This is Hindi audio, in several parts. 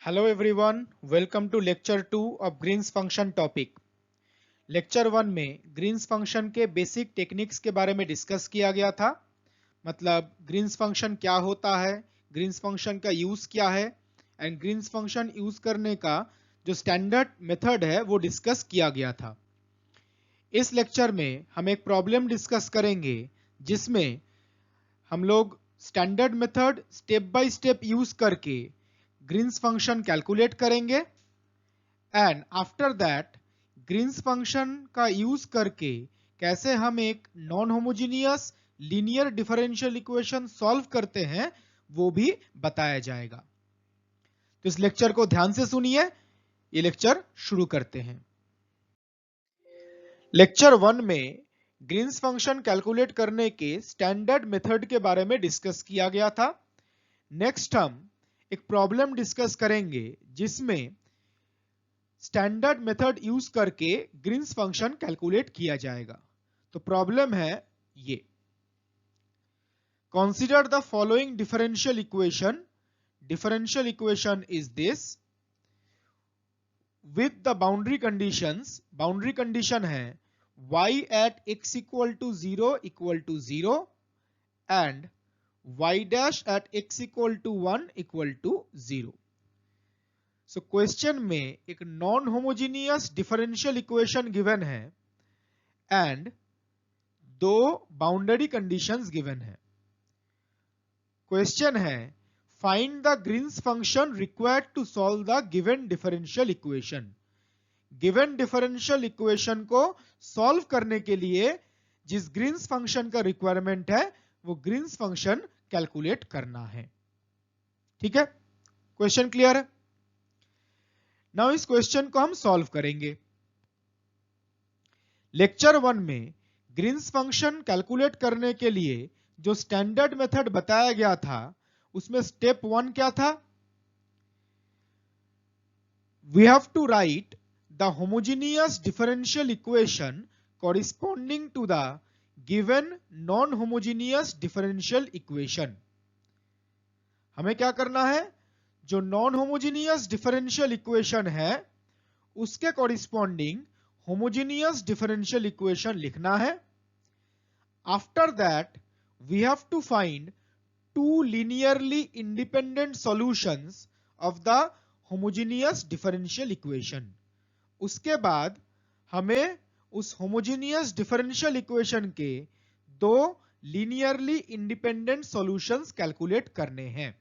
Hello everyone, welcome to lecture 2 of Green's function topic. Lecture 1 में ग्रीन्स फंक्शन के बेसिक टेक्निक्स के बारे में डिस्कस किया गया था। मतलब ग्रीन्स फंक्शन क्या होता है, ग्रीन्स फंक्शन का यूज क्या है एंड ग्रीन्स फंक्शन यूज करने का जो स्टैंडर्ड मेथड है वो डिस्कस किया गया था। इस लेक्चर में हम एक प्रॉब्लम डिस्कस करेंगे जिसमें हम लोग standard method step by step use करके ग्रीन्स फंक्शन कैलकुलेट करेंगे and after that Green's function का यूज करके कैसे हम एक non homogeneous linear differential equation solve करते हैं वो भी बताया जाएगा। तो इस लेक्चर को ध्यान से सुनिए। ये लेक्चर शुरू करते हैं। लेक्चर 1 में ग्रीन्स फंक्शन कैलकुलेट करने के स्टैंडर्ड मेथड के बारे में डिस्कस किया गया था। नेक्स्ट हम एक प्रॉब्लम डिस्कस करेंगे जिसमें स्टैंडर्ड मेथड यूज करके ग्रीन्स फंक्शन कैलकुलेट किया जाएगा। तो प्रॉब्लम है ये, consider the following differential equation. Differential equation is this with the boundary conditions. Boundary condition है y at x equal to 0 and y dash at x equal to 1 equal to 0। So question में एक non homogeneous differential equation given है एंड दो बाउंड्री कंडीशंस गिवन है। क्वेश्चन है find the Green's function required to solve the given differential equation. Given differential equation को सॉल्व करने के लिए जिस ग्रीन्स फंक्शन का रिक्वायरमेंट है वो ग्रीन्स फंक्शन कैलकुलेट करना है। ठीक है, क्वेश्चन क्लियर है? नाउ इस क्वेश्चन को हम सॉल्व करेंगे। लेक्चर 1 में ग्रीन्स फंक्शन कैलकुलेट करने के लिए जो स्टैंडर्ड मेथड बताया गया था उसमें स्टेप 1 क्या था? We have to write the homogeneous differential equation corresponding to the given non homogeneous differential equation. हमें क्या करना है, जो नॉन होमोजेनियस डिफरेंशियल इक्वेशन है उसके कॉरिस्पॉन्डिंग होमोजेनियस डिफरेंशियल इक्वेशन लिखना है। After that we have to find two linearly independent solutions of the homogeneous differential equation. उसके बाद हमें उस होमोजेनियस डिफरेंशियल इक्वेशन के दो लीनियरली इंडिपेंडेंट सॉल्यूशंस कैलकुलेट करने हैं।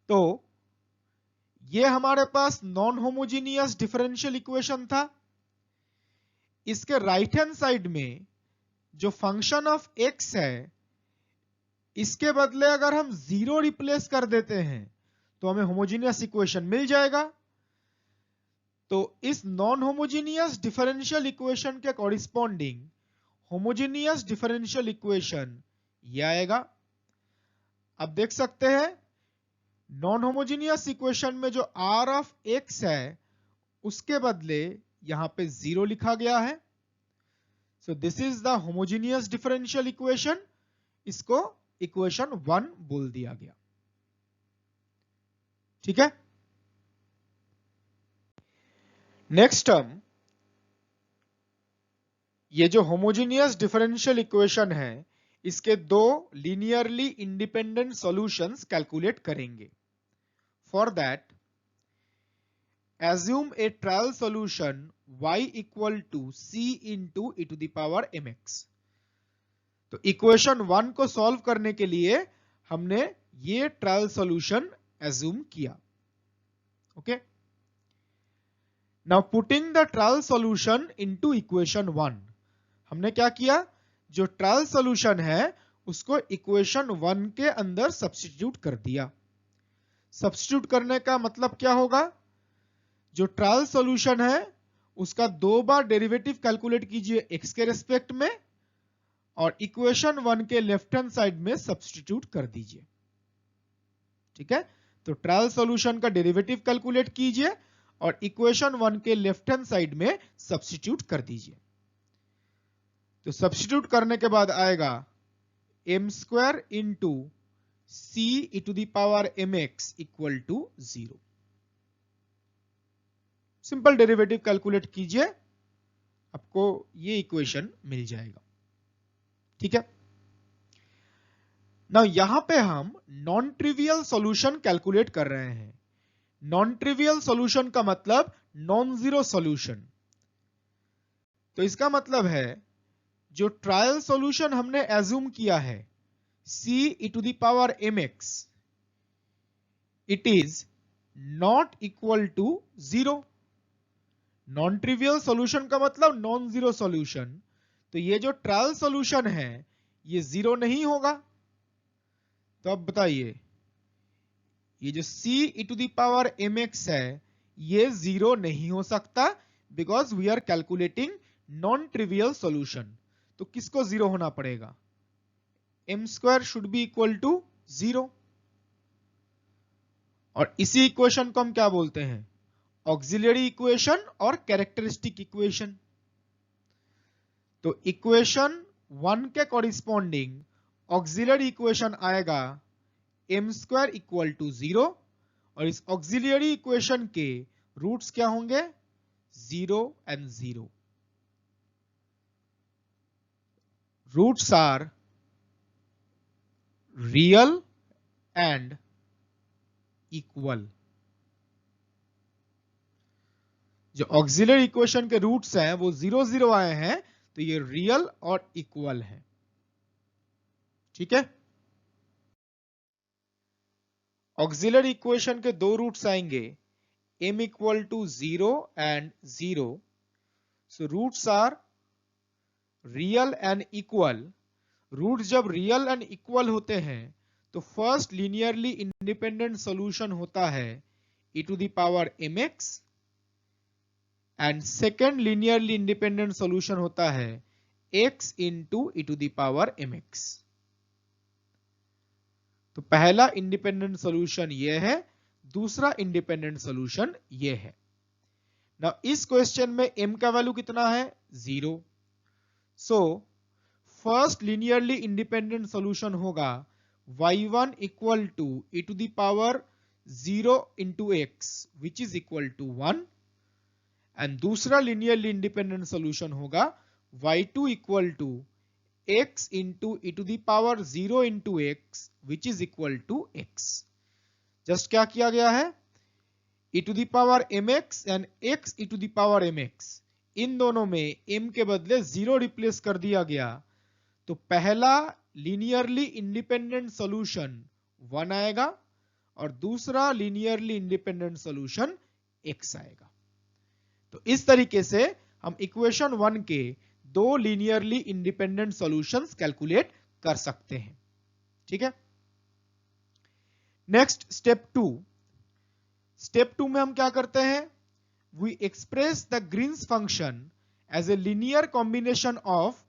तो ये हमारे पास नॉन होमोजीनियस डिफरेंशियल इक्वेशन था। इसके राइट हैंड साइड में जो फंक्शन ऑफ एक्स है इसके बदले अगर हम 0 रिप्लेस कर देते हैं तो हमें होमोजीनियस इक्वेशन मिल जाएगा। तो इस नॉन होमोजीनियस डिफरेंशियल इक्वेशन के कॉरिस्पॉन्डिंग होमोजीनियस डिफरेंशियल इक्वेशन ये आएगा। अब देख सकते हैं नॉन होमोजीनियस इक्वेशन में जो r ऑफ x है उसके बदले यहां पे 0 लिखा गया है। So this is the homogeneous differential equation. इसको इक्वेशन 1 बोल दिया गया। ठीक है, नेक्स्ट टर्म, ये जो होमोजीनियस डिफरेंशियल इक्वेशन है इसके दो लीनियरली इंडिपेंडेंट सॉल्यूशंस कैलकुलेट करेंगे। For that assume a trial solution y equal to c into e to the power mx। तो इक्वेशन 1 को सॉल्व करने के लिए हमने ये ट्रायल सॉल्यूशन एज्यूम किया। Okay, now putting the trial solution into equation 1। हमने क्या किया, जो ट्रायल सॉल्यूशन है उसको इक्वेशन 1 के अंदर सब्स्टिट्यूट कर दिया। सब्स्टिट्यूट करने का मतलब क्या होगा, जो ट्रायल सॉल्यूशन है उसका 2 बार डेरिवेटिव कैलकुलेट कीजिए x के रेस्पेक्ट में और इक्वेशन 1 के लेफ्ट हैंड साइड में सब्स्टिट्यूट कर दीजिए। ठीक है, तो ट्रायल सॉल्यूशन का डेरिवेटिव कैलकुलेट कीजिए और इक्वेशन 1 के लेफ्ट हैंड साइड में सब्स्टिट्यूट कर दीजिए। तो सब्स्टिट्यूट करने के बाद आएगा m² into c e to the power mx equal to 0। Simple derivative calculate कीजिए, आपको ये इक्वेशन मिल जाएगा। ठीक है, नाउ यहां पे हम नॉन ट्रिवियल सॉल्यूशन कैलकुलेट कर रहे हैं। नॉन ट्रिवियल सॉल्यूशन का मतलब नॉन जीरो सॉल्यूशन। तो इसका मतलब है जो ट्रायल सॉल्यूशन हमने एज्यूम किया है c e to the power mx, it is not equal to 0। Non trivial solution का मतलब नॉन जीरो सॉल्यूशन। तो ये जो ट्रायल सॉल्यूशन है ये जीरो नहीं होगा। तो अब बताइए, ये जो c e to the power mx है ये जीरो नहीं हो सकता, because we are calculating non trivial solution. तो किसको जीरो होना पड़ेगा? m square should be equal to 0। और इसी इक्वेशन को हम क्या बोलते हैं? ऑक्सिलरी इक्वेशन और कैरेक्टरिस्टिक इक्वेशन। तो इक्वेशन 1 के कॉरिस्पॉन्डिंग ऑक्सिलरी इक्वेशन आएगा m स्क्वायर इक्वल टू 0, और इस ऑक्सिलरी इक्वेशन के रूट्स क्या होंगे? 0 and 0। Roots are real and equal. जो ऑक्सिलरी इक्वेशन के रूट्स हैं वो 0 0 आए हैं, तो ये रियल और इक्वल है। ठीक है, ऑक्सिलरी इक्वेशन के दो रूट्स आएंगे, m equal to 0 and 0। So roots are real and equal. Root जब रियल एंड इक्वल होते हैं तो फर्स्ट लीनियरली इंडिपेंडेंट सॉल्यूशन होता है e to the power mx, and second linearly independent solution होता है x into e to the power mx। तो पहला इंडिपेंडेंट सॉल्यूशन ये है, दूसरा इंडिपेंडेंट सॉल्यूशन ये है। नाउ इस क्वेश्चन में m का वैल्यू कितना है? 0। So first linearly independent solution होगा y1 equal to e to the power 0 into x which is equal to 1, and दूसरा लीनियरली इंडिपेंडेंट सॉल्यूशन होगा y2 equal to x into e to the power 0 into x which is equal to x। Just क्या किया गया है? e to the power mx and x e to the power mx, इन दोनों में m के बदले 0 रिप्लेस कर दिया गया। तो पहला लीनियरली इंडिपेंडेंट सॉल्यूशन 1 आएगा और दूसरा लीनियरली इंडिपेंडेंट सॉल्यूशन x आएगा। तो इस तरीके से हम इक्वेशन 1 के दो लीनियरली इंडिपेंडेंट सॉल्यूशंस कैलकुलेट कर सकते हैं। ठीक है, नेक्स्ट स्टेप 2। स्टेप 2 में हम क्या करते हैं? We express the Green's function as a linear combination of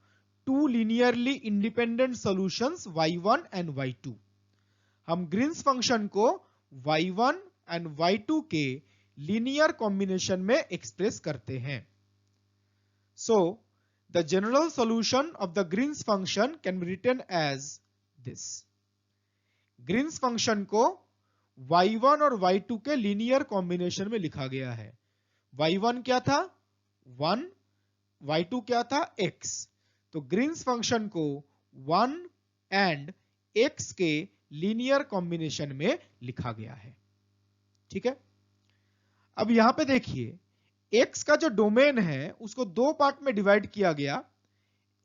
two linearly independent solutions y1 and y2। हम ग्रीन्स फंक्शन को y1 एंड y2 के लीनियर कॉम्बिनेशन में एक्सप्रेस करते हैं। So the general solution of the Green's function can be written as this. Green's function को y1 और y2 के लीनियर कॉम्बिनेशन में लिखा गया है। y1 क्या था? 1, y2 क्या था? x। तो ग्रीन्स फंक्शन को 1 एंड x के लीनियर कॉम्बिनेशन में लिखा गया है। ठीक है, अब यहां पे देखिए, x का जो डोमेन है उसको दो पार्ट में डिवाइड किया गया,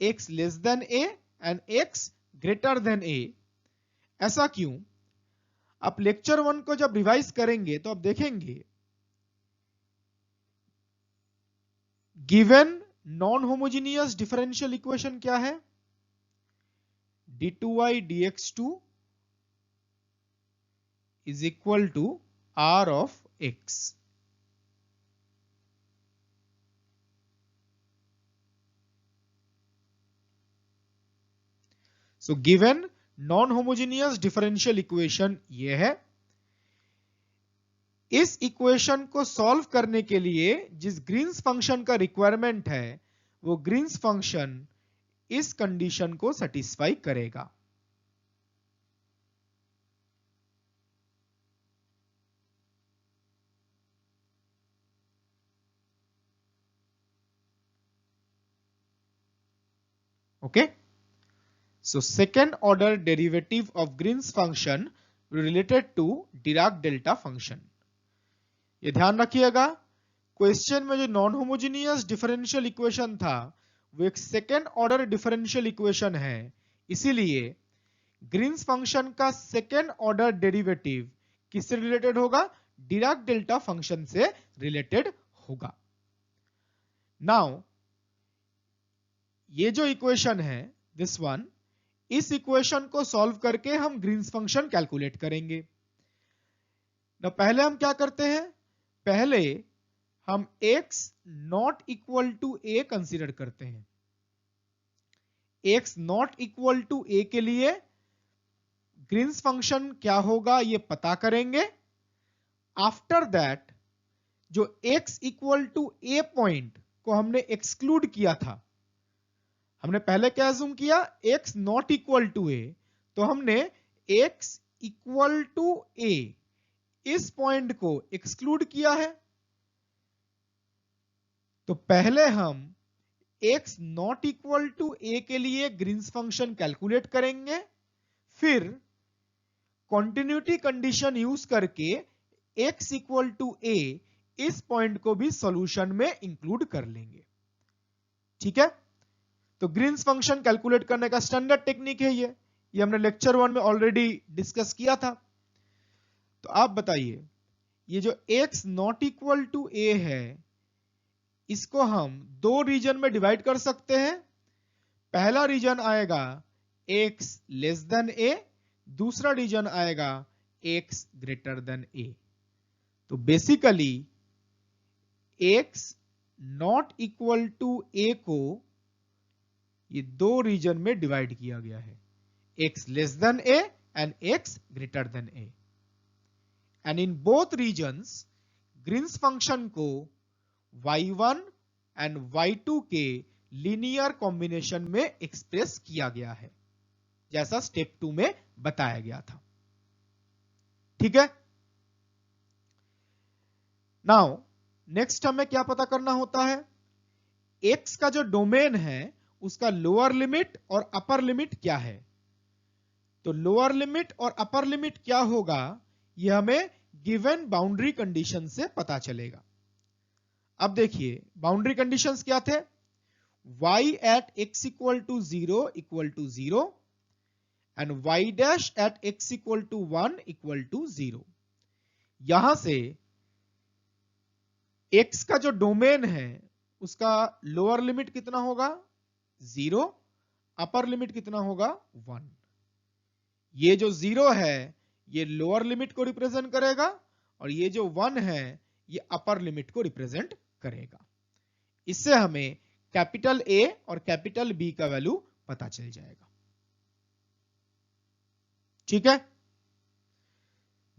x less than a and x greater than a। ऐसा क्यों? आप लेक्चर 1 को जब रिवाइज करेंगे तो आप देखेंगे given non homogeneous differential equation क्या है? d2y dx2 is equal to r of x। So given non homogeneous differential equation ये है। इस इक्वेशन को सॉल्व करने के लिए जिस ग्रीन्स फंक्शन का रिक्वायरमेंट है वो ग्रीन्स फंक्शन इस कंडीशन को सेटिस्फाई करेगा। Okay, so second order derivative of Green's function related to Dirac delta function. ये ध्यान रखिएगा, क्वेश्चन में जो नॉन होमोजेनियस डिफरेंशियल इक्वेशन था वो एक सेकेंड ऑर्डर डिफरेंशियल इक्वेशन है, इसीलिए ग्रीन्स फंक्शन का सेकेंड ऑर्डर डेरिवेटिव किससे रिलेटेड होगा? डिराक डेल्टा फंक्शन से रिलेटेड होगा। नाउ ये जो इक्वेशन है दिस वन, इस इक्वेशन को सॉल्व करके हम ग्रीन्स फंक्शन कैलकुलेट करेंगे। ना पहले हम क्या करते हैं, पहले हम x not equal to a consider करते हैं। x not equal to a के लिए ग्रीन्स फंक्शन क्या होगा ये पता करेंगे। आफ्टर दैट जो x equal to a point को हमने एक्सक्लूड किया था, हमने पहले क्या अज्यूम किया, x not equal to a, तो हमने x इक्वल टू a इस पॉइंट को एक्सक्लूड किया है। तो पहले हम x not equal to a के लिए ग्रीन्स फंक्शन कैलकुलेट करेंगे, फिर कॉन्टिन्यूटी कंडीशन यूज करके x इक्वल टू a इस पॉइंट को भी सॉल्यूशन में इंक्लूड कर लेंगे। ठीक है, तो ग्रीन्स फंक्शन कैलकुलेट करने का स्टैंडर्ड टेक्निक है ये हमने लेक्चर 1 में ऑलरेडी डिस्कस किया था। तो आप बताइए, ये जो x not equal to a है इसको हम दो रीजन में डिवाइड कर सकते हैं। पहला रीजन आएगा x लेस देन a, दूसरा रीजन आएगा x ग्रेटर देन a। तो basically x not equal to a को ये दो रीजन में डिवाइड किया गया है, x less than a and x greater than a। And in both regions Green's function को y1 एंड y2 के लीनियर कॉम्बिनेशन में एक्सप्रेस किया गया है, जैसा स्टेप 2 में बताया गया था। ठीक है, नाउ नेक्स्ट हमें क्या पता करना होता है, x का जो डोमेन है उसका लोअर लिमिट और अपर लिमिट क्या है। तो लोअर लिमिट और अपर लिमिट क्या होगा यह हमें गिवन बाउंड्री कंडीशन से पता चलेगा। अब देखिए बाउंड्री कंडीशंस क्या थे, y at x equal to 0 and y dash at x equal to 1 equal to 0। यहां से x का जो डोमेन है उसका लोअर लिमिट कितना होगा 0, अपर लिमिट कितना होगा 1। ये जो 0 है ये लोअर लिमिट को रिप्रेजेंट करेगा और ये जो 1 है ये अपर लिमिट को रिप्रेजेंट करेगा। इससे हमें कैपिटल A और कैपिटल B का वैल्यू पता चल जाएगा। ठीक है,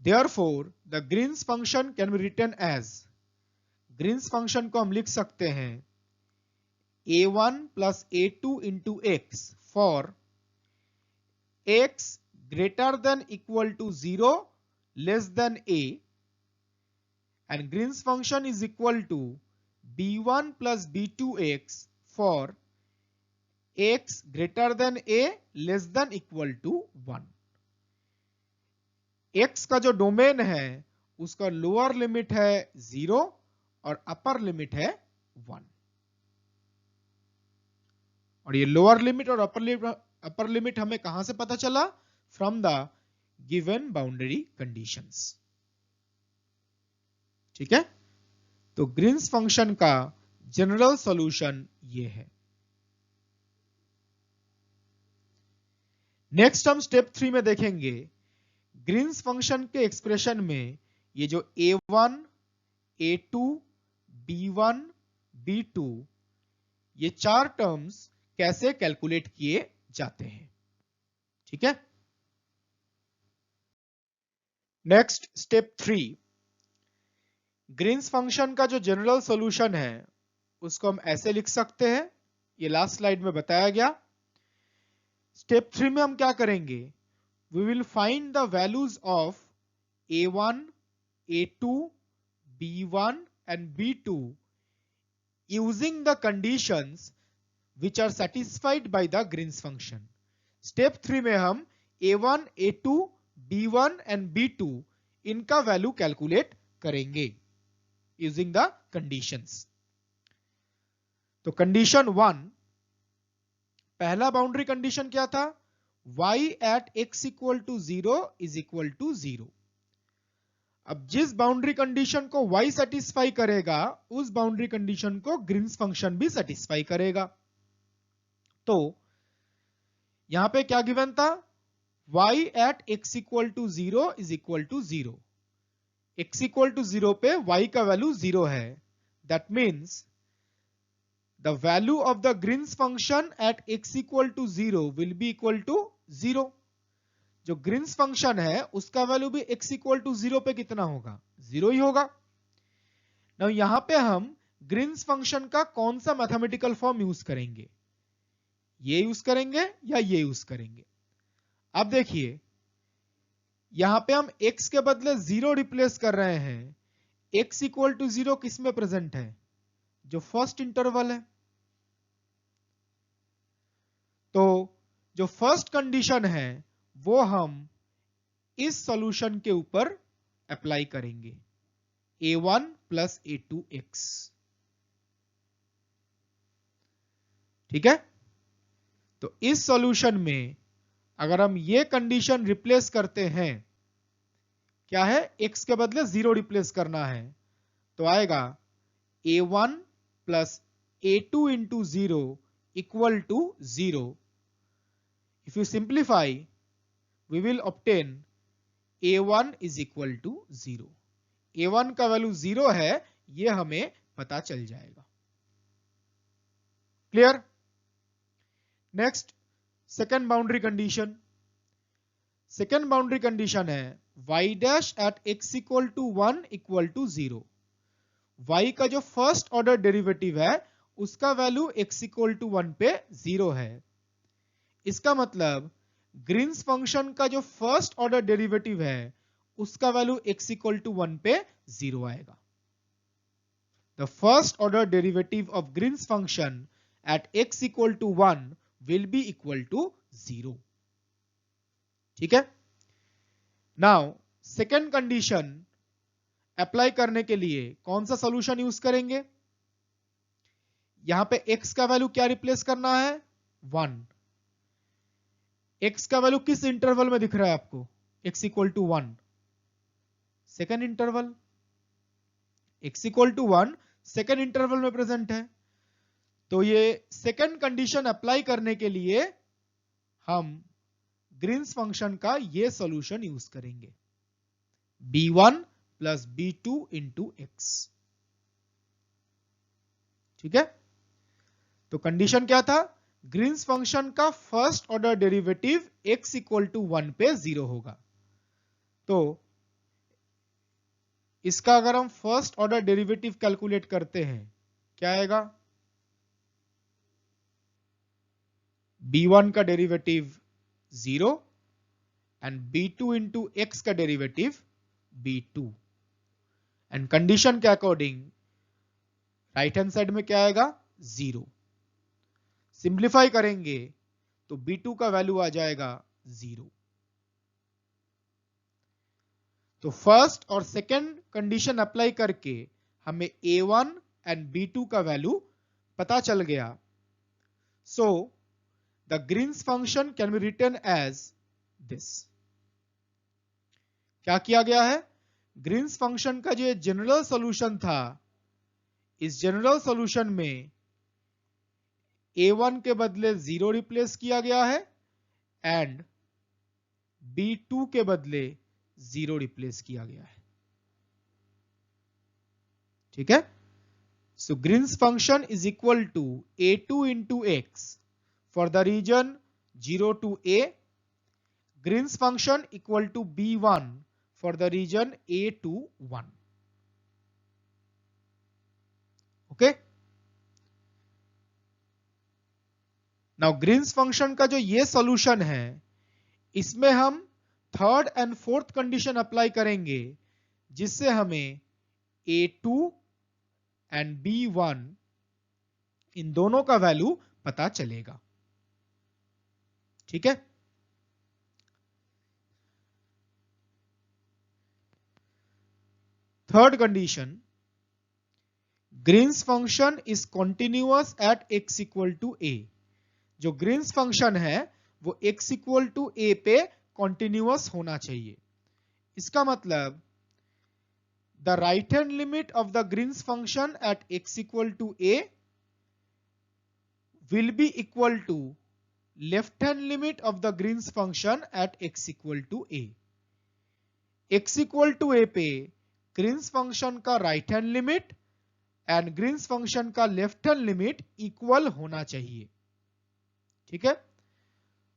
therefore the Green's function can be written as, Green's function को हम लिख सकते हैं a1 plus a2 into x for x greater than equal to 0 less than a, and Green's function is equal to b1 plus b2x for x greater than a less than equal to 1। x का जो डोमेन है उसका लोअर लिमिट है 0 और अपर लिमिट है 1, और ये लोअर लिमिट और अपर लिमिट हमें कहां से पता चला, from the given boundary conditions. ठीक है, तो ग्रीन्स फंक्शन का जनरल सॉल्यूशन ये है। नेक्स्ट हम स्टेप 3 में देखेंगे ग्रीन्स फंक्शन के एक्सप्रेशन में ये जो a1, a2, b1, b2 ये चार टर्म्स कैसे कैलकुलेट किए जाते हैं। ठीक है, नेक्स्ट स्टेप 3, ग्रीन्स फंक्शन का जो जनरल सॉल्यूशन है उसको हम ऐसे लिख सकते हैं, ये लास्ट स्लाइड में बताया गया। स्टेप 3 में हम क्या करेंगे, we will find the values of a1, a2, b1 and b2 using the conditions which are satisfied by the Green's function. Step 3 में हम a1, a2, b1 and b2 इनका वैल्यू कैलकुलेट करेंगे यूजिंग द कंडीशंस। तो कंडीशन 1, पहला बाउंड्री कंडीशन क्या था? y at x equal to 0 is equal to 0। अब जिस बाउंड्री कंडीशन को y सेटिस्फाई करेगा उस बाउंड्री कंडीशन को ग्रीन्स फंक्शन भी सेटिस्फाई करेगा। तो यहां पे क्या गिवन था? y at x equal to 0 is equal to 0। x equal to 0 पे y का वैल्यू 0 है। That means the value of the Green's function at x equal to 0 will be equal to 0। जो Green's function है उसका वैल्यू भी x equal to 0 पे कितना होगा? 0 ही होगा। Now यहां पे हम Green's function का कौन सा मैथमेटिकल फॉर्म यूज करेंगे? ये यूज करेंगे या ये यूज करेंगे? अब देखिए यहां पे हम x के बदले 0 रिप्लेस कर रहे हैं। x इक्वल टू 0 किस में प्रेजेंट है? जो फर्स्ट इंटरवल है। तो जो फर्स्ट कंडीशन है वो हम इस सॉल्यूशन के ऊपर अप्लाई करेंगे, a1 प्लस a2x। ठीक है? तो इस सॉल्यूशन में अगर हम ये कंडीशन रिप्लेस करते हैं, क्या है? x के बदले 0 रिप्लेस करना है, तो आएगा a1 plus a2 into 0 equal to 0। If you simplify, we will obtain a1 is equal to 0। a1 का वैल्यू 0 है, ये हमें पता चल जाएगा। Clear? Next, second boundary condition. Second boundary condition है y dash at x equal to 1 equal to 0। y का जो फर्स्ट ऑर्डर डेरिवेटिव है उसका वैल्यू x इक्वल टू 1 पे 0 है। इसका मतलब ग्रीन्स फंक्शन का जो फर्स्ट ऑर्डर डेरिवेटिव है उसका वैल्यू x इक्वल टू 1 पे 0 आएगा। The first order derivative of Green's function at x equal to 1 will be equal to 0। ठीक है? नाउ सेकेंड कंडीशन अप्लाई करने के लिए कौन सा सॉल्यूशन यूज करेंगे? यहां पे x का वैल्यू क्या रिप्लेस करना है? 1। x का वैल्यू किस इंटरवल में दिख रहा है आपको? x equal to 1, second interval. x equal to 1 second interval में प्रेजेंट है। तो ये सेकेंड कंडीशन अप्लाई करने के लिए हम ग्रीन्स फंक्शन का ये सॉल्यूशन यूज करेंगे, b1 plus b2 into x। ठीक है? तो कंडीशन क्या था? ग्रीन्स फंक्शन का first order derivative x equal to 1 पे 0 होगा। तो इसका अगर हम फर्स्ट ऑर्डर डेरिवेटिव कैलकुलेट करते हैं, क्या आएगा? b1 का derivative 0 and b2 into x का डेरिवेटिव b2। एंड कंडीशन के अकॉर्डिंग राइट हैंड साइड में क्या आएगा? 0। सिंप्लीफाई करेंगे तो b2 का वैल्यू आ जाएगा 0। तो फर्स्ट और सेकेंड कंडीशन अप्लाई करके हमें a1 एंड b2 का वैल्यू पता चल गया। So the Green's function can be written as this. क्या किया गया है? ग्रीन्स फंक्शन का जो जनरल सॉल्यूशन था, इस जनरल सॉल्यूशन में a1 के बदले 0 रिप्लेस किया गया है एंड b2 के बदले 0 रिप्लेस किया गया है। ठीक है? So Green's function is equal to a2 into x for the region 0 to a, Green's function equal to b1 for the region a to 1। Okay? Now Green's function का जो ये सॉल्यूशन है, इसमें हम third and fourth condition apply करेंगे, जिससे हमें a2 एंड b1 इन दोनों का वैल्यू पता चलेगा। ठीक है। Third condition, Green's function is continuous at x equal to a। जो ग्रीन्स फंक्शन है वो x इक्वल टू a पे कॉन्टिन्यूअस होना चाहिए। इसका मतलब the right hand limit of the Green's function at x equal to a will be equal to left hand limit of the Green's function at x equal to a। x equal to a पे Green's function का right hand limit and Green's function का लेफ्ट हैंड लिमिट इक्वल होना चाहिए। ठीक है।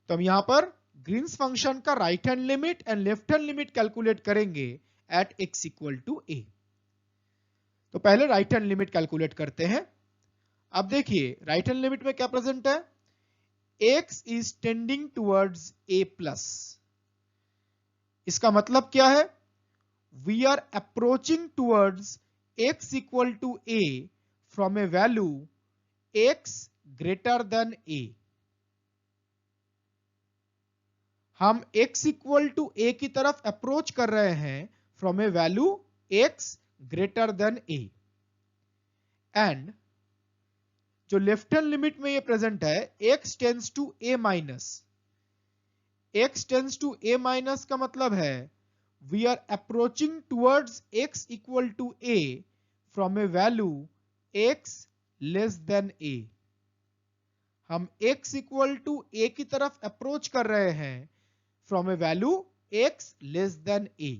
तो हम यहां पर ग्रीन्स फंक्शन का right hand limit and left hand limit calculate करेंगे at x equal to a। तो पहले राइट हैंड लिमिट कैलकुलेट करते हैं। अब देखिए राइट हैंड लिमिट में क्या प्रेजेंट है, x is tending towards a plus. इसका मतलब क्या है, we are approaching towards x equal to a from a value x greater than a। हम x इक्वल टू a की तरफ अप्रोच कर रहे हैं from a value x greater than a। And जो लेफ्ट हैंड लिमिट में ये प्रेजेंट है x tends to a minus. x tends to a minus का मतलब है we are approaching towards x equal to a from a value x less than a। हम x इक्वल टू a की तरफ अप्रोच कर रहे हैं from a value x less than a।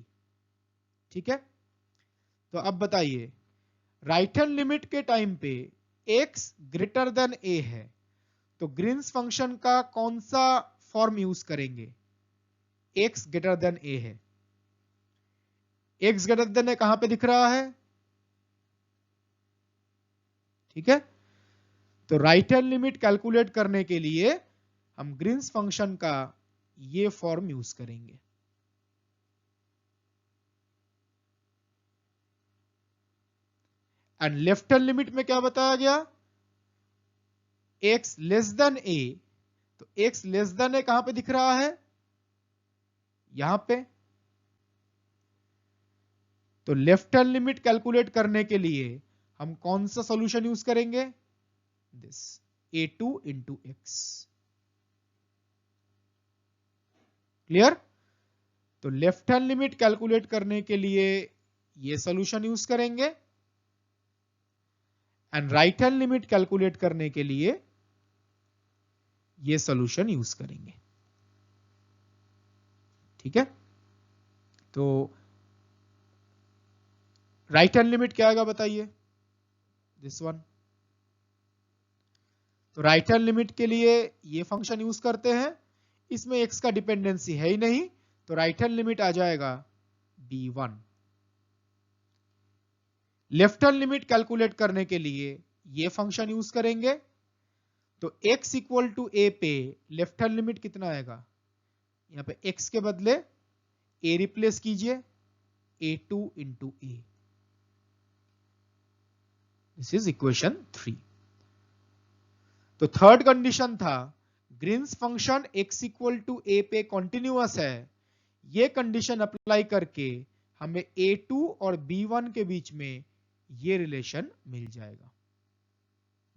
ठीक है। तो अब बताइए राइट हैंड लिमिट के टाइम पे x ग्रेटर देन a है, तो ग्रीन्स फंक्शन का कौन सा फॉर्म यूज करेंगे, x ग्रेटर देन a है। x ग्रेटर देन a कहां पे दिख रहा है, ठीक है। तो राइट हैंड लिमिट कैलकुलेट करने के लिए हम ग्रीन्स फंक्शन का ये फॉर्म यूज करेंगे। एंड लेफ्ट हैंड लिमिट में क्या बताया गया, x लेस देन a। तो x लेस देन a कहां पे दिख रहा है, यहां पे। तो लेफ्ट हैंड लिमिट कैलकुलेट करने के लिए हम कौन सा सॉल्यूशन यूज करेंगे, this a2 into x। Clear. तो लेफ्ट हैंड लिमिट कैलकुलेट करने के लिए ये सॉल्यूशन यूज करेंगे and right hand limit calculate करने के लिए ये सॉल्यूशन यूज करेंगे। ठीक है। तो राइट हैंड लिमिट क्या आएगा बताइए, दिस वन। तो राइट हैंड लिमिट के लिए ये फंक्शन यूज करते हैं, इसमें x का डिपेंडेंसी है ही नहीं, तो राइट हैंड लिमिट आ जाएगा b1। Left hand limit calculate करने के लिए ये फंक्शन यूज करेंगे, तो x इक्वल टू a पे लेफ्ट हैंड लिमिट कितना आएगा, यहां पे x के बदले a रिप्लेस कीजिए, a2 into a। This is equation 3। तो थर्ड कंडीशन था Green's function x equal to a पे कॉन्टिन्यूअस है। ये कंडीशन अप्लाई करके हमें a2 और b1 के बीच में ये रिलेशन मिल जाएगा,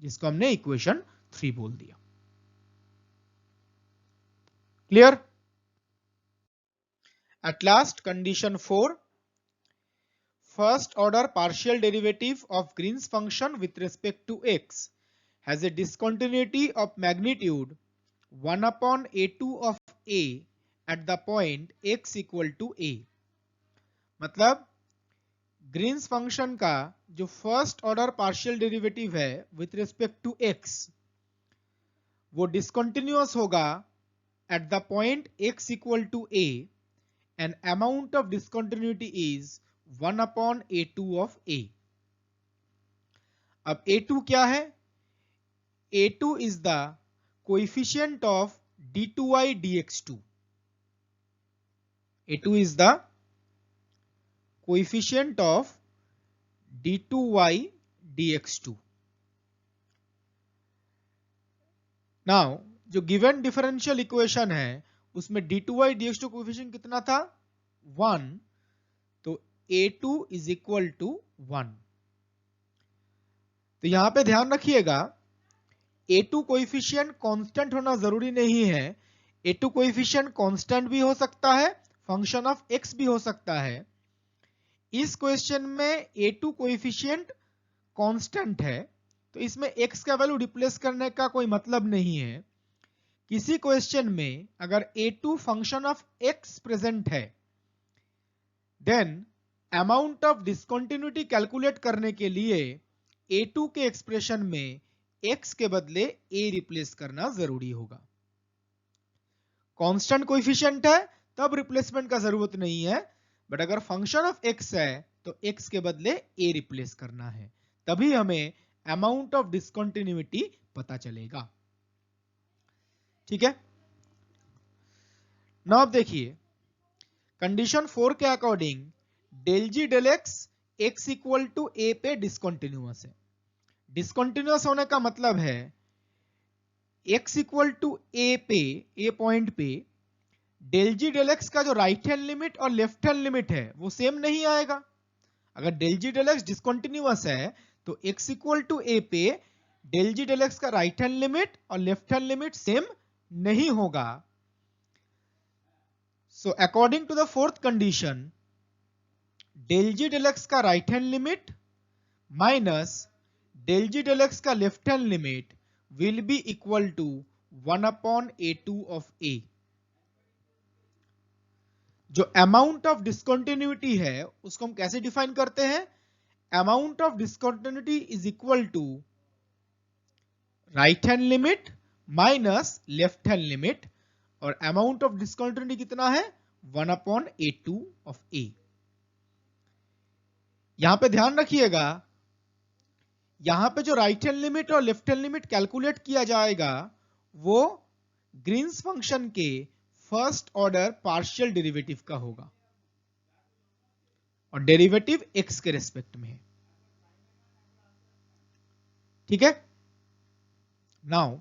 जिसको हमने इक्वेशन 3 बोल दिया। Clear. At last condition 4, first order partial derivative of Green's function with respect to x has a discontinuity of magnitude 1 upon a2 of a at the point x equal to a। मतलब ग्रीन्स फंक्शन का जो फर्स्ट ऑर्डर पार्शियल डेरिवेटिव है विथ रिस्पेक्ट टू x वो डिसकंटिन्यूअस होगा at the point x equal to a and amount of discontinuity is 1 upon a2 of a। अब a2 क्या है, a2 is the coefficient of d2y dx2। a2 is the coefficient of d2y dx2। Now जो गिवन डिफरेंशियल इक्वेशन है उसमें d2y dx2 कोएफिशिएंट कितना था 1, तो a2 इज इक्वल टू 1। तो यहां पे ध्यान रखिएगा a2 कोएफिशिएंट कांस्टेंट होना जरूरी नहीं है। a2 कोएफिशिएंट कांस्टेंट भी हो सकता है, फंक्शन ऑफ x भी हो सकता है। इस क्वेश्चन में a2 कोएफिशिएंट कांस्टेंट है, तो इसमें x का वैल्यू रिप्लेस करने का कोई मतलब नहीं है। किसी क्वेश्चन में अगर a2 function of x present है, then amount of discontinuity calculate करने के लिए a2 के एक्सप्रेशन में x के बदले a रिप्लेस करना जरूरी होगा। कांस्टेंट कोएफिशिएंट है तब रिप्लेसमेंट का जरूरत नहीं है, बट अगर फंक्शन ऑफ x है तो x के बदले a रिप्लेस करना है, तभी हमें अमाउंट ऑफ डिसकंटिन्यूटी पता चलेगा। ठीक है, नाउ अब देखिए कंडीशन 4 के according del g del x x equal to a पे डिसकंटिन्यूअस है। डिसकंटिन्यूअस होने का मतलब है x इक्वल टू ए पे, ए पॉइंट पे डेल जी डेल एक्स का जो राइट हैंड लिमिट और लेफ्ट हैंड लिमिट है वो सेम नहीं आएगा। अगर del g del x discontinuous है तो x इक्वल टू ए पे डेल जी डेल एक्स का राइट हैंड लिमिट और लेफ्ट हैंड लिमिट सेम नहीं होगा। So according to the fourth condition del g del x का right hand limit minus del g del x का left hand limit will be equal to 1/a2 of a। जो अमाउंट ऑफ डिसकंटिन्यूटी है उसको हम कैसे डिफाइन करते हैं? Amount of discontinuity is equal to right hand limit minus left hand limit, और अमाउंट ऑफ डिसकंटिन्यूटी कितना है 1/a2 ऑफ a। यहां पे ध्यान रखिएगा, यहां पे जो राइट हैंड लिमिट और लेफ्ट हैंड लिमिट कैलकुलेट किया जाएगा वो ग्रीन्स फंक्शन के फर्स्ट ऑर्डर पार्शियल डेरिवेटिव का होगा, और डेरिवेटिव x के रेस्पेक्ट में है। ठीक है, नाउ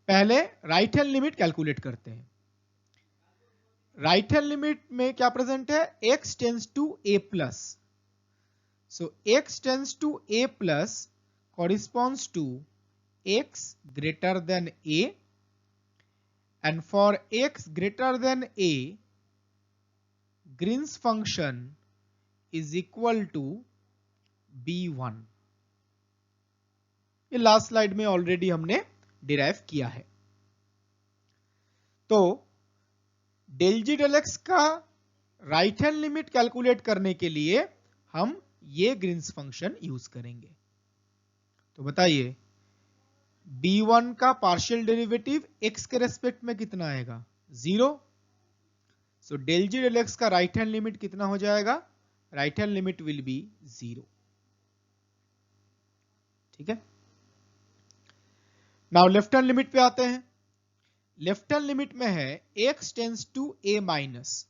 पहले राइट हैंड लिमिट कैलकुलेट करते हैं। राइट हैंड लिमिट में क्या प्रेजेंट है? x tends to a plus, so x tends to a plus corresponds to x greater than a, and for x greater than a Green's function is equal to b1। ये लास्ट स्लाइड में ऑलरेडी हमने डिराइव किया है। तो डेल जी डेल एक्स का राइट हैंड लिमिट कैलकुलेट करने के लिए हम ये ग्रीन्स फंक्शन यूज करेंगे। तो बताइए b1 का पार्शियल डेरिवेटिव x के रेस्पेक्ट में कितना आएगा? 0। So del g del x का राइट हैंड लिमिट कितना हो जाएगा? Right hand limit will B 0। ठीक है, नाउ लेफ्ट हैंड लिमिट पे आते हैं। लेफ्ट हैंड लिमिट में है x tends to a minus,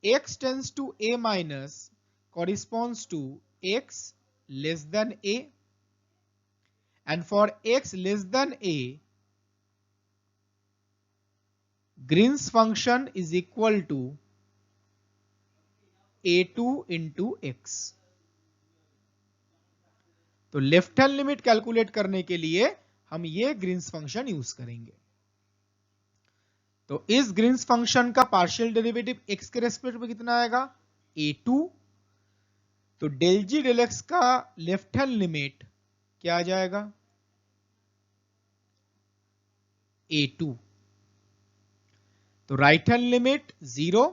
x tends to a minus corresponds to x less than a, and for x less than a Green's function is equal to a2 into x। तो लेफ्ट हैंड लिमिट कैलकुलेट करने के लिए हम ये ग्रीन्स फंक्शन यूज करेंगे। तो इस ग्रीन्स फंक्शन का पार्शियल डेरिवेटिव x के रेस्पेक्ट में कितना आएगा? a2। तो डेल जी डेल एक्स का लेफ्ट हैंड लिमिट क्या आ जाएगा? a2। तो right hand limit 0,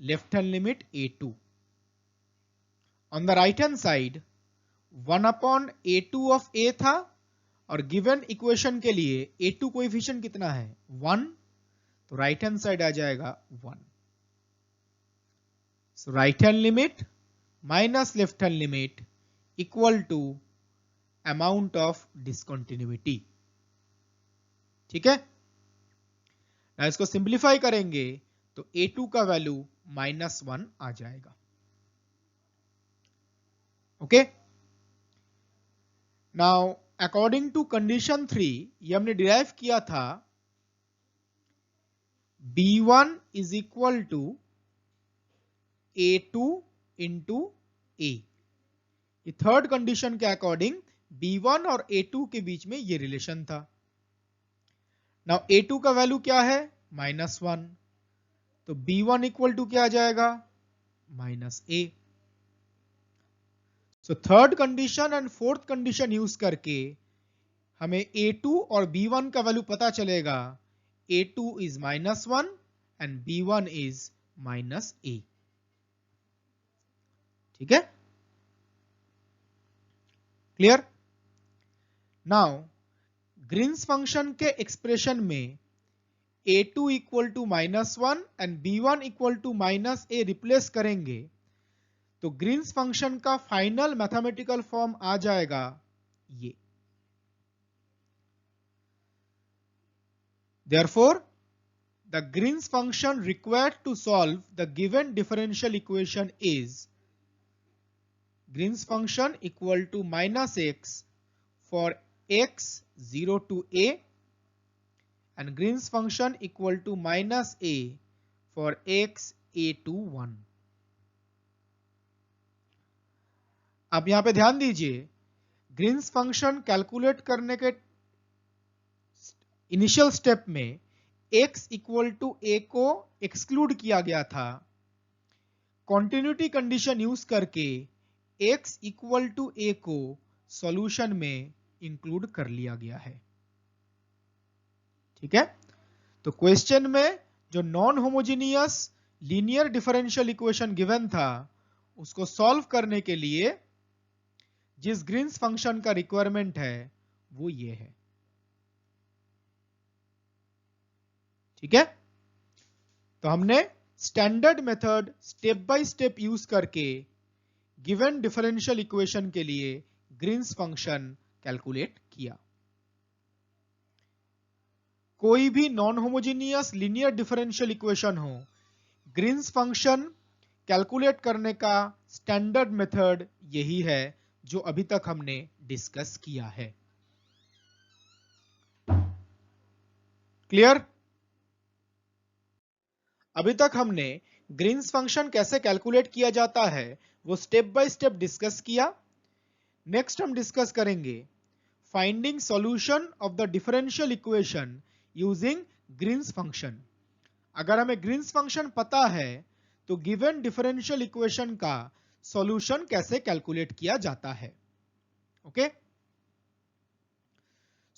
left hand limit a2। On the right hand side 1/a2 of a था, और गिवन इक्वेशन के लिए a2 कोएफिशिएंट कितना है? 1। तो राइट हैंड साइड आ जाएगा 1। So right hand limit minus left hand limit equal to amount of discontinuity. ठीक है, ना इसको सिंप्लीफाई करेंगे तो a2 का वैल्यू -1 आ जाएगा। Okay, now according to condition 3 ये हमने डिराइव किया था B1 is equal to A2 into A। ये थर्ड कंडीशन के अकॉर्डिंग B1 और A2 के बीच में ये रिलेशन था। नाउ A2 का वैल्यू क्या है? -1, तो B1 इक्वल टू क्या आ जाएगा? -A। So third condition and fourth condition use करके हमें A2 और B1 का वैल्यू पता चलेगा। A2 is -1 and B1 is -A। ठीक है, क्लियर? नाउ ग्रीन्स फंक्शन के एक्सप्रेशन में A2 equal to -1 and B1 equal to -A replace करेंगे तो ग्रीन्स फंक्शन का फाइनल मैथमेटिकल फॉर्म आ जाएगा ये। Therefore, the Green's function required to solve the given differential equation is Green's function equal to -x for x 0 to a and Green's function equal to -a for x a to 1। अब यहां पे ध्यान दीजिए, ग्रीन्स फंक्शन कैलकुलेट करने के इनिशियल स्टेप में x इक्वल टू a को एक्सक्लूड किया गया था। कॉन्टिन्यूटी कंडीशन यूज करके x इक्वल टू a को सॉल्यूशन में इंक्लूड कर लिया गया है। ठीक है, तो क्वेश्चन में जो non homogeneous linear differential equation given था उसको सॉल्व करने के लिए जिस ग्रीन्स फंक्शन का रिक्वायरमेंट है वो ये है। ठीक है, तो हमने standard method step by step use करके गिवन डिफरेंशियल इक्वेशन के लिए ग्रीन्स फंक्शन कैलकुलेट किया। कोई भी non homogeneous linear differential equation हो, ग्रीन्स फंक्शन कैलकुलेट करने का स्टैंडर्ड मेथड यही है जो अभी तक हमने डिस्कस किया है। क्लियर? अभी तक हमने ग्रीन्स फंक्शन कैसे कैलकुलेट किया जाता है वो स्टेप बाय स्टेप डिस्कस किया। नेक्स्ट हम डिस्कस करेंगे finding solution of the differential equation using Green's function. अगर हमें ग्रीन्स फंक्शन पता है तो गिवन डिफरेंशियल इक्वेशन का सॉल्यूशन कैसे कैलकुलेट किया जाता है। Okay,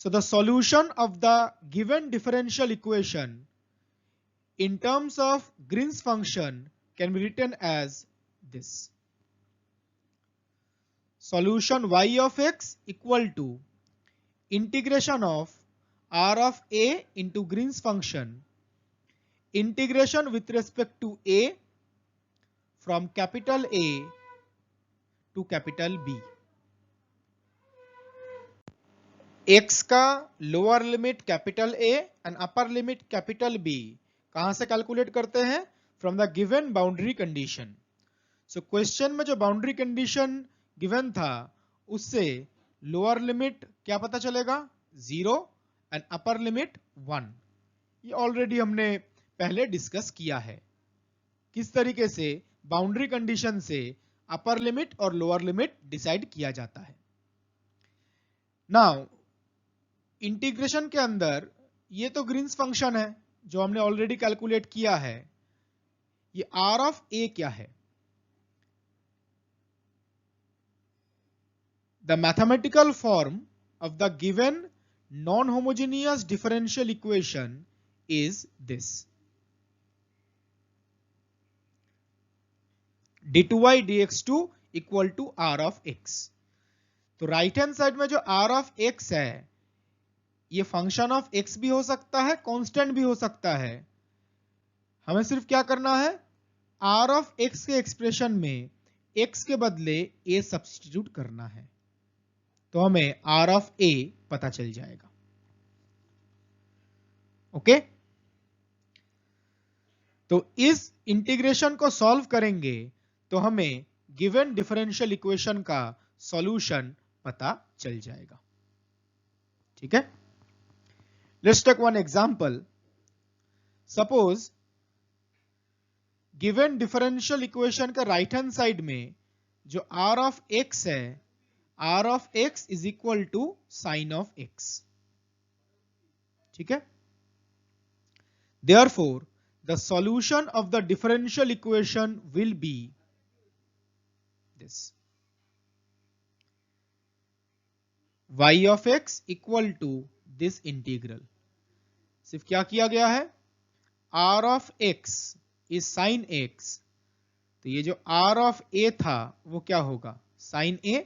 so the solution of the given differential equation in terms of Green's function can be written as this. Solution y of x equal to integration of r of a into Green's function, integration with respect to a from capital A to capital B. x का lower limit capital A and upper limit capital B कहां से कैलकुलेट करते हैं? From the given boundary condition. So question में जो बाउंड्री कंडीशन गिवन था उससे लोअर लिमिट क्या पता चलेगा? 0 एंड अपर लिमिट 1। ये ऑलरेडी हमने पहले डिस्कस किया है किस तरीके से बाउंड्री कंडीशन से अपर लिमिट और लोअर लिमिट डिसाइड किया जाता है। नाउ इंटीग्रेशन के अंदर ये तो ग्रीन्स फंक्शन है जो हमने ऑलरेडी कैलकुलेट किया है। ये r ऑफ a क्या है? The mathematical form of the given non homogeneous differential equation is this, d2y dx2 equal to r of x। तो राइट हैंड साइड में जो r ऑफ x है ये फंक्शन ऑफ x भी हो सकता है, कांस्टेंट भी हो सकता है। हमें सिर्फ क्या करना है? r ऑफ x के एक्सप्रेशन में x के बदले a सब्स्टिट्यूट करना है तो हमें r ऑफ a पता चल जाएगा। ओके, तो इस इंटीग्रेशन को सॉल्व करेंगे तो हमें गिवन डिफरेंशियल इक्वेशन का सॉल्यूशन पता चल जाएगा। ठीक है, let's take one example. Suppose given differential equation का राइट हैंड साइड में जो r ऑफ x है, r of x is equal to sine of x। ठीक है, therefore the solution of the differential equation will be this: y of x equal to this integral। सिर्फ क्या किया गया है, r of x is sin x, तो ये जो r of a था वो क्या होगा, sin a।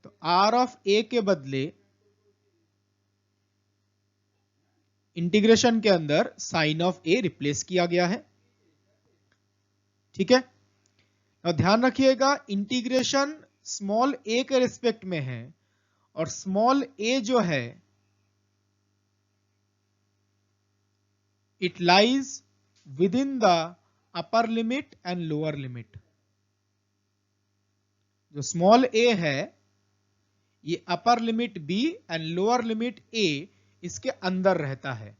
तो r of a के बदले इंटीग्रेशन के अंदर साइन ऑफ ए रिप्लेस किया गया है। ठीक है, और ध्यान रखिएगा इंटीग्रेशन स्मॉल a के रिस्पेक्ट में है, और स्मॉल a जो है it lies with in the upper limit and lower limit. जो स्मॉल a है ये upper limit b and lower limit a इसके अंदर रहता है।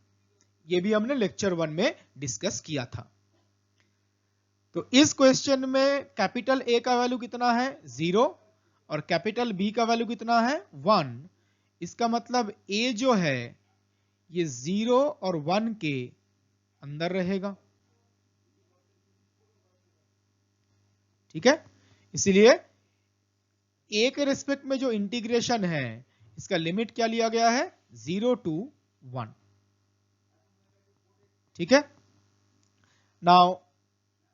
ये भी हमने लेक्चर 1 में डिस्कस किया था। तो इस क्वेश्चन में कैपिटल A का वैल्यू कितना है, 0, और कैपिटल B का वैल्यू कितना है, 1। इसका मतलब A जो है ये 0 और 1 के अंदर रहेगा। ठीक है, इसीलिए A के रिस्पेक्ट में जो इंटीग्रेशन है इसका लिमिट क्या लिया गया है, 0 to 1। ठीक है, नाउ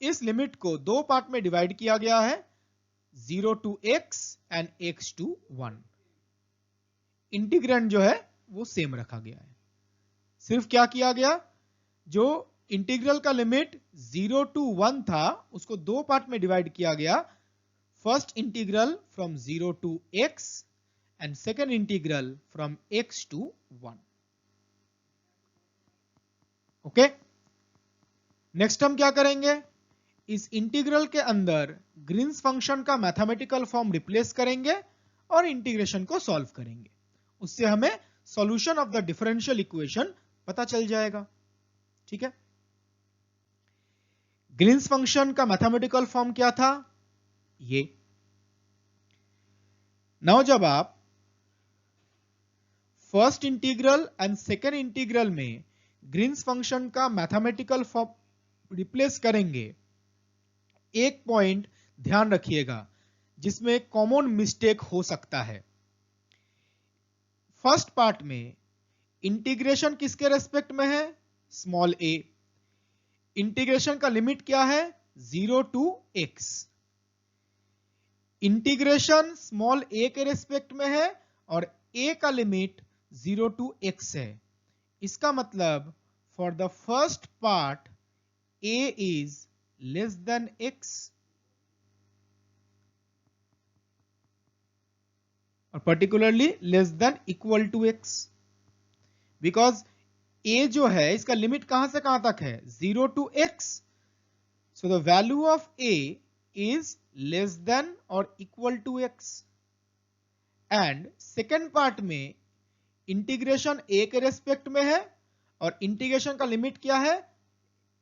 इस लिमिट को दो पार्ट में डिवाइड किया गया है, 0 to x and x to 1। Integrand जो है वो सेम रखा गया है। सिर्फ क्या किया गया, जो इंटीग्रल का लिमिट 0 to 1 था उसको दो पार्ट में डिवाइड किया गया। First integral from 0 to x and second integral from x to 1। Okay, next हम क्या करेंगे, इस इंटीग्रल के अंदर ग्रीन्स फंक्शन का मैथमेटिकल फॉर्म रिप्लेस करेंगे और इंटीग्रेशन को सॉल्व करेंगे। उससे हमें solution of the differential equation पता चल जाएगा। ठीक है, ग्रीन्स फंक्शन का मैथमेटिकल फॉर्म क्या था, ये। नाउ जब आप first integral and second integral में ग्रीन्स फंक्शन का मैथमेटिकल फॉर्म रिप्लेस करेंगे, एक पॉइंट ध्यान रखिएगा जिसमें कॉमन मिस्टेक हो सकता है। फर्स्ट पार्ट में इंटीग्रेशन किसके रेस्पेक्ट में है, स्मॉल a। इंटीग्रेशन का लिमिट क्या है, 0 to x। Integration small a के रेस्पेक्ट में है और a का लिमिट 0 to x है। इसका मतलब for the first part a is less than x, और particularly less than equal to x, because a जो है इसका लिमिट कहां से कहां तक है, 0 to x। So the value of a is less than और equal to x। And second part में इंटीग्रेशन a के रेस्पेक्ट में है और इंटीग्रेशन का लिमिट क्या है,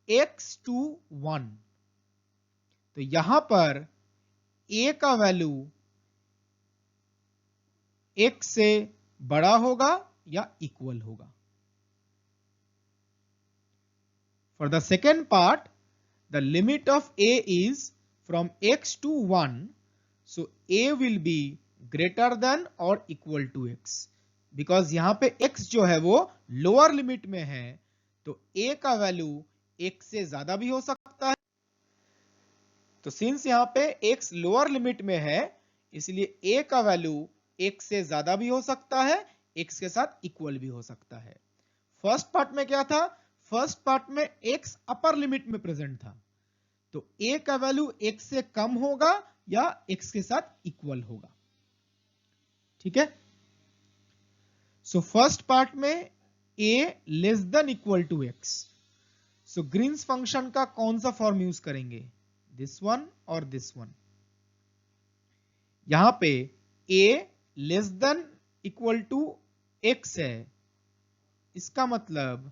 x to 1। तो यहां पर a का वैल्यू x से बड़ा होगा या इक्वल होगा। For the second part the limit of a is from x to 1, so a will be greater than और इक्वल टू x। बिकॉज यहां पे x जो है वो लोअर लिमिट में है, तो a का वैल्यू x से ज्यादा भी हो सकता है। तो सिंस यहां पे x लोअर लिमिट में है, इसलिए a का वैल्यू x से ज्यादा भी हो सकता है, x के साथ इक्वल भी हो सकता है। फर्स्ट पार्ट में क्या था, फर्स्ट पार्ट में x अपर लिमिट में प्रेजेंट था, तो a का वैल्यू x से कम होगा या x के साथ इक्वल होगा। ठीक है, सो फर्स्ट पार्ट में a less than equal to x। So Green's function का कौन सा फॉर्म यूज करेंगे, दिस वन और दिस वन। यहां पे a less than equal to x है, इसका मतलब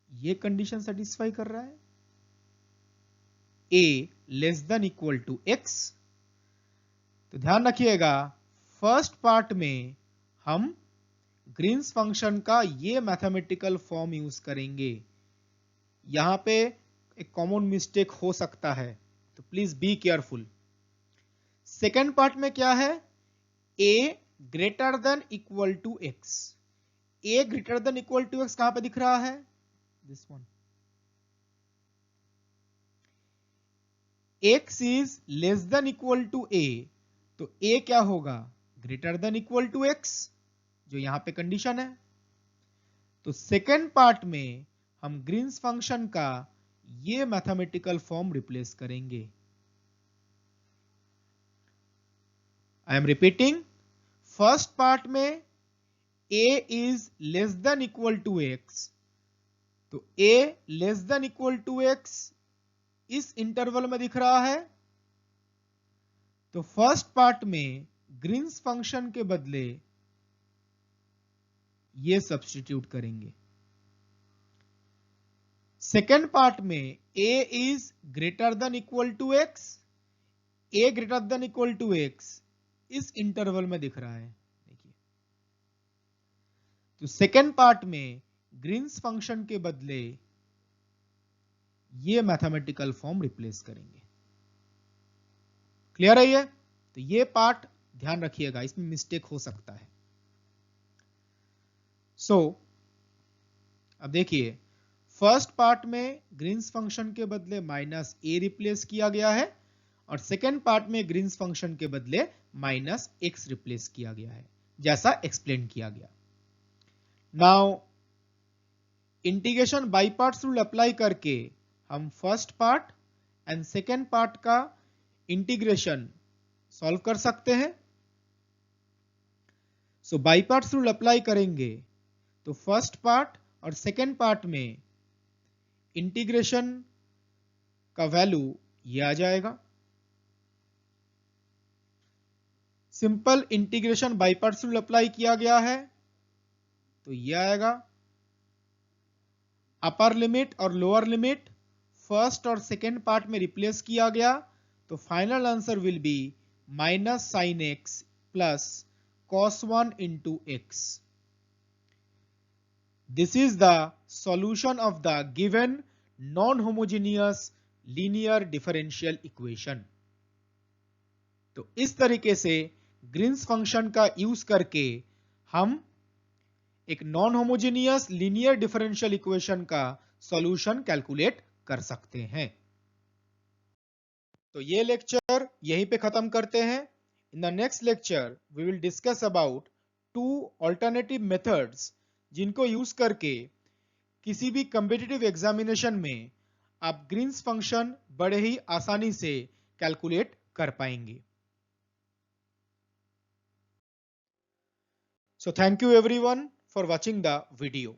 ये कंडीशन सेटिस्फाई कर रहा है, a less than equal to x। तो ध्यान रखिएगा, फर्स्ट पार्ट में हम ग्रीन्स फंक्शन का ये मैथमेटिकल फॉर्म यूज करेंगे। यहां पे एक कॉमन मिस्टेक हो सकता है, तो please be careful. Second part में क्या है, a greater than equal to x। a greater than equal to x कहां पे दिख रहा है, this one. x is less than equal to a, तो a क्या होगा, greater than equal to x, जो यहां पे कंडीशन है। तो सेकेंड पार्ट में हम ग्रीन्स फंक्शन का ये मैथमेटिकल फॉर्म रिप्लेस करेंगे। I am repeating, first part में a is less than equal to x, तो a less than equal to x इस इंटरवल में दिख रहा है। तो फर्स्ट पार्ट में ग्रीन्स फंक्शन के बदले ये सब्स्टिट्यूट करेंगे। सेकेंड पार्ट में a is greater than equal to x, a greater than equal to x इस इंटरवल में दिख रहा है, देखिए। तो सेकेंड पार्ट में ग्रीन्स फंक्शन के बदले ये मैथमेटिकल फॉर्म रिप्लेस करेंगे। क्लियर है ये? तो ये पार्ट ध्यान रखिएगा, इसमें मिस्टेक हो सकता है। अब देखिए, फर्स्ट पार्ट में ग्रीन्स फंक्शन के बदले माइनस a रिप्लेस किया गया है, और सेकेंड पार्ट में ग्रीन्स फंक्शन के बदले माइनस x रिप्लेस किया गया है, जैसा एक्सप्लेन किया गया। Now integration by parts rule apply करके हम first part and second part का इंटीग्रेशन सॉल्व कर सकते हैं। सो बाय पार्ट्स रूल अप्लाई करेंगे तो फर्स्ट पार्ट और सेकेंड पार्ट में इंटीग्रेशन का वैल्यू ये आ जाएगा। Simple integration by parts rule apply किया गया है तो ये आएगा। अपर लिमिट और लोअर लिमिट फर्स्ट और सेकेंड पार्ट में रिप्लेस किया गया, तो final answer will be minus sine x plus cos 1 into x. This is the solution of the given non-homogeneous linear differential equation. तो इस तरीके से ग्रीन्स फंक्शन का यूज करके हम एक non homogeneous linear differential equation का सॉल्यूशन कैलकुलेट कर सकते हैं। तो ये लेक्चर यहीं पे खत्म करते हैं। In the next lecture, we will discuss about two alternative methods जिनको यूज करके किसी भी कम्पिटिटिव एग्जामिनेशन में आप ग्रीन्स फंक्शन बड़े ही आसानी से कैलकुलेट कर पाएंगे। So thank you everyone for watching the video.